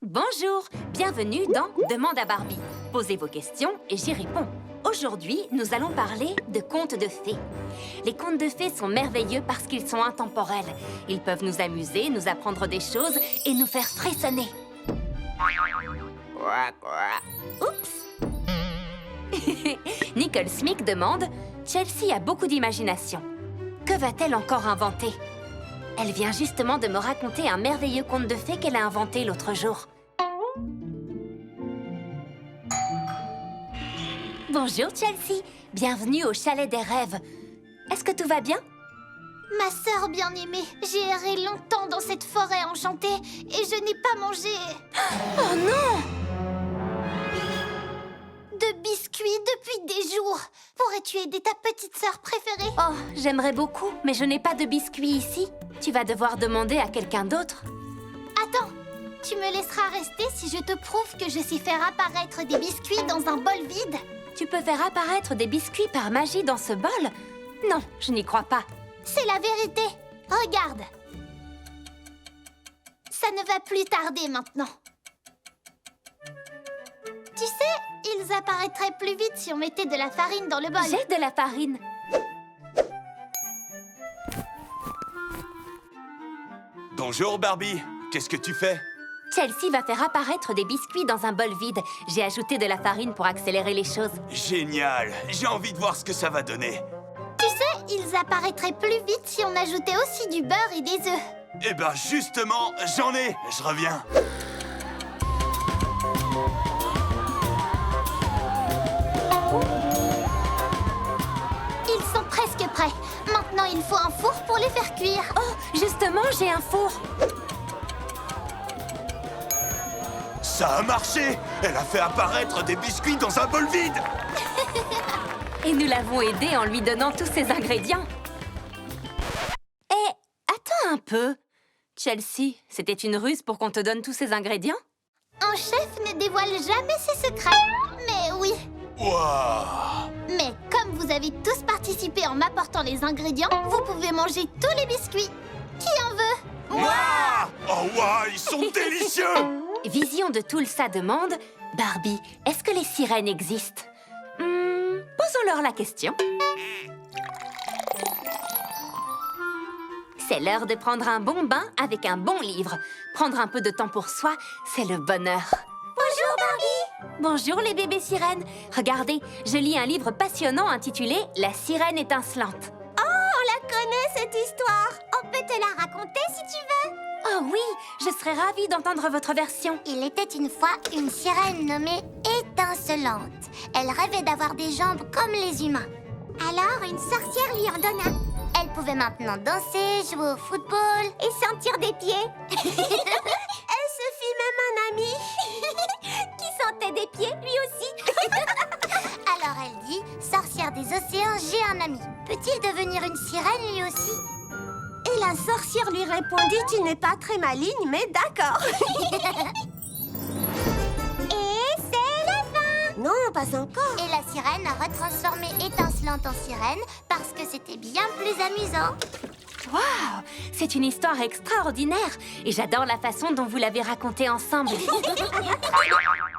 Bonjour, bienvenue dans Demande à Barbie. Posez vos questions et j'y réponds. Aujourd'hui, nous allons parler de contes de fées. Les contes de fées sont merveilleux parce qu'ils sont intemporels. Ils peuvent nous amuser, nous apprendre des choses et nous faire frissonner. Oups! Nicole Smick demande « Chelsea a beaucoup d'imagination. Que va-t-elle encore inventer ?» Elle vient justement de me raconter un merveilleux conte de fées qu'elle a inventé l'autre jour. Bonjour Chelsea, bienvenue au chalet des rêves. Est-ce que tout va bien? Ma sœur bien-aimée, j'ai erré longtemps dans cette forêt enchantée et je n'ai pas mangé... Oh non! de biscuits depuis des jours. Pourrais-tu aider ta petite sœur préférée? Oh, j'aimerais beaucoup, mais je n'ai pas de biscuits ici. Tu vas devoir demander à quelqu'un d'autre. Attends, tu me laisseras rester si je te prouve que je sais faire apparaître des biscuits dans un bol vide? Tu peux faire apparaître des biscuits par magie dans ce bol? Non, je n'y crois pas. C'est la vérité. Regarde. Ça ne va plus tarder maintenant. Tu sais, ils apparaîtraient plus vite si on mettait de la farine dans le bol. J'ai de la farine. Bonjour Barbie, qu'est-ce que tu fais? Chelsea va faire apparaître des biscuits dans un bol vide. J'ai ajouté de la farine pour accélérer les choses. Génial, j'ai envie de voir ce que ça va donner. Tu sais, ils apparaîtraient plus vite si on ajoutait aussi du beurre et des œufs. Eh ben justement, j'en ai, je reviens. Ils sont presque prêts. Maintenant, il faut un four pour les faire cuire. Oh, justement, j'ai un four. Ça a marché! Elle a fait apparaître des biscuits dans un bol vide! Et nous l'avons aidée en lui donnant tous ses ingrédients. Attends un peu. Chelsea, c'était une ruse pour qu'on te donne tous ces ingrédients? Un chef ne dévoile jamais ses secrets. Mais oui. Waouh! Mais comme vous avez tous participé en m'apportant les ingrédients, vous pouvez manger tous les biscuits. Qui en veut? Waouh! Oh waouh, ils sont délicieux! Vision de Tulsa demande « Barbie, est-ce que les sirènes existent ?» Posons-leur la question. C'est l'heure de prendre un bon bain avec un bon livre. Prendre un peu de temps pour soi, c'est le bonheur. Bonjour Barbie. Bonjour les bébés sirènes. Regardez, je lis un livre passionnant intitulé « La sirène étincelante ». Oh, on la connaît cette histoire. On peut te la raconter si tu veux. Oh oui, je serais ravie d'entendre votre version. Il était une fois une sirène nommée Étincelante. Elle rêvait d'avoir des jambes comme les humains. Alors, une sorcière lui ordonna. Elle pouvait maintenant danser, jouer au football et sentir des pieds. Elle se fit même un ami qui sentait des pieds, lui aussi. Alors elle dit, sorcière des océans, j'ai un ami. Peut-il devenir une sirène lui aussi? Et la sorcière lui répondit, tu n'es pas très maligne, mais d'accord. Et c'est la fin! Non, pas encore. Et la sirène a retransformé Étincelante en sirène parce que c'était bien plus amusant. Waouh, c'est une histoire extraordinaire et j'adore la façon dont vous l'avez racontée ensemble.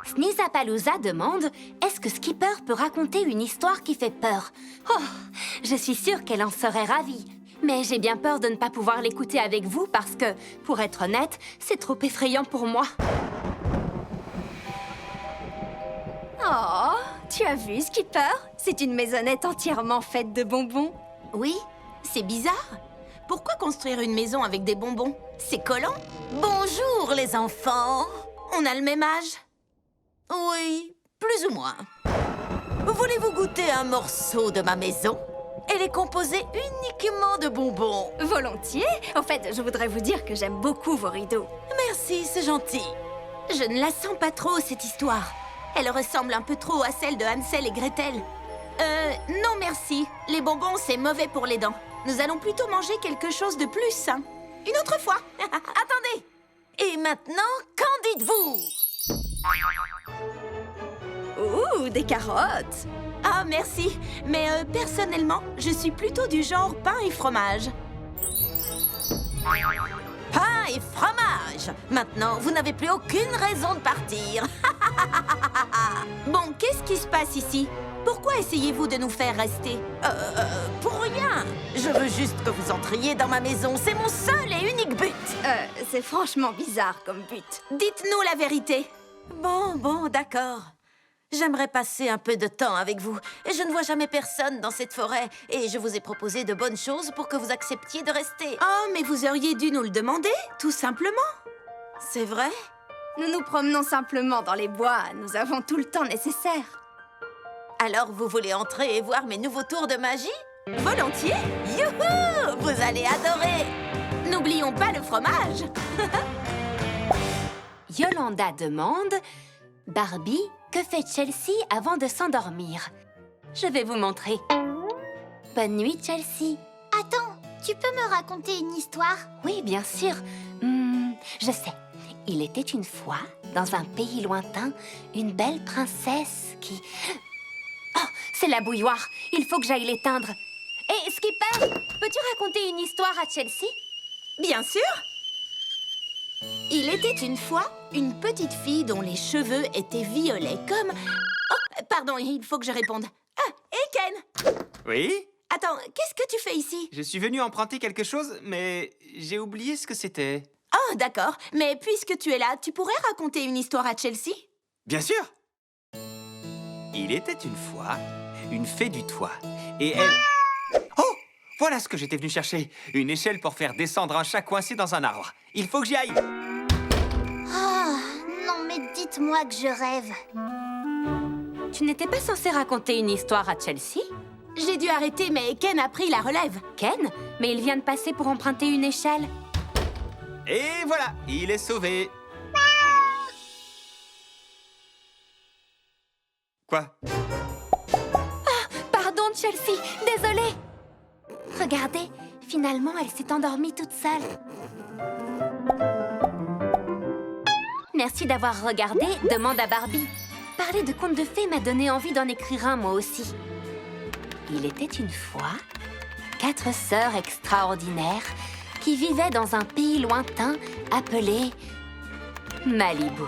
Snizapalooza demande « Est-ce que Skipper peut raconter une histoire qui fait peur ?» Oh, je suis sûre qu'elle en serait ravie. Mais j'ai bien peur de ne pas pouvoir l'écouter avec vous parce que, pour être honnête, c'est trop effrayant pour moi. Oh, tu as vu, Skipper? C'est une maisonnette entièrement faite de bonbons. Oui, c'est bizarre. Pourquoi construire une maison avec des bonbons? C'est collant. Bonjour, les enfants. On a le même âge? Oui, plus ou moins. Voulez-vous goûter un morceau de ma maison? Elle est composée uniquement de bonbons. Volontiers. En fait, je voudrais vous dire que j'aime beaucoup vos rideaux. Merci, c'est gentil. Je ne la sens pas trop, cette histoire. Elle ressemble un peu trop à celle de Hansel et Gretel. Non merci. Les bonbons, c'est mauvais pour les dents. Nous allons plutôt manger quelque chose de plus sain. Une autre fois. Attendez. Et maintenant, qu'en dites-vous? Ouh, des carottes. Ah, merci. Mais personnellement, je suis plutôt du genre pain et fromage. pain et fromage. Maintenant, vous n'avez plus aucune raison de partir. Bon, qu'est-ce qui se passe ici? Pourquoi essayez-vous de nous faire rester? Pour rien. Je veux juste que vous entriez dans ma maison. C'est mon seul et unique but. C'est franchement bizarre comme but. Dites-nous la vérité. Bon, d'accord. J'aimerais passer un peu de temps avec vous. Et je ne vois jamais personne dans cette forêt. Et je vous ai proposé de bonnes choses pour que vous acceptiez de rester. Oh, mais vous auriez dû nous le demander, tout simplement. C'est vrai? Nous nous promenons simplement dans les bois. Nous avons tout le temps nécessaire. Alors, vous voulez entrer et voir mes nouveaux tours de magie? Volontiers! Youhou! Vous allez adorer! N'oublions pas le fromage! Yolanda demande « Barbie, que fait Chelsea avant de s'endormir ?» Je vais vous montrer. Bonne nuit, Chelsea. Attends, tu peux me raconter une histoire? Oui, bien sûr. Je sais. Il était une fois, dans un pays lointain, une belle princesse qui... Oh, c'est la bouilloire. Il faut que j'aille l'éteindre. Hé, Skipper, peux-tu raconter une histoire à Chelsea? Bien sûr! Il était une fois une petite fille dont les cheveux étaient violets comme... Oh, pardon, il faut que je réponde. Ah, et Ken! Oui? Attends, qu'est-ce que tu fais ici? Je suis venu emprunter quelque chose, mais j'ai oublié ce que c'était. Oh, d'accord. Mais puisque tu es là, tu pourrais raconter une histoire à Chelsea? Bien sûr! Il était une fois une fée du toit, et elle... Oh! Voilà ce que j'étais venu chercher. Une échelle pour faire descendre un chat coincé dans un arbre. Il faut que j'y aille. Ah, non mais dites-moi que je rêve. Tu n'étais pas censé raconter une histoire à Chelsea? J'ai dû arrêter, mais Ken a pris la relève. Ken? Mais il vient de passer pour emprunter une échelle. Et voilà, il est sauvé. Quoi? Pardon, Chelsea, désolée. Regardez, finalement, elle s'est endormie toute seule. Merci d'avoir regardé Demande à Barbie. Parler de contes de fées m'a donné envie d'en écrire un, moi aussi. Il était une fois 4 sœurs extraordinaires qui vivaient dans un pays lointain appelé Malibu.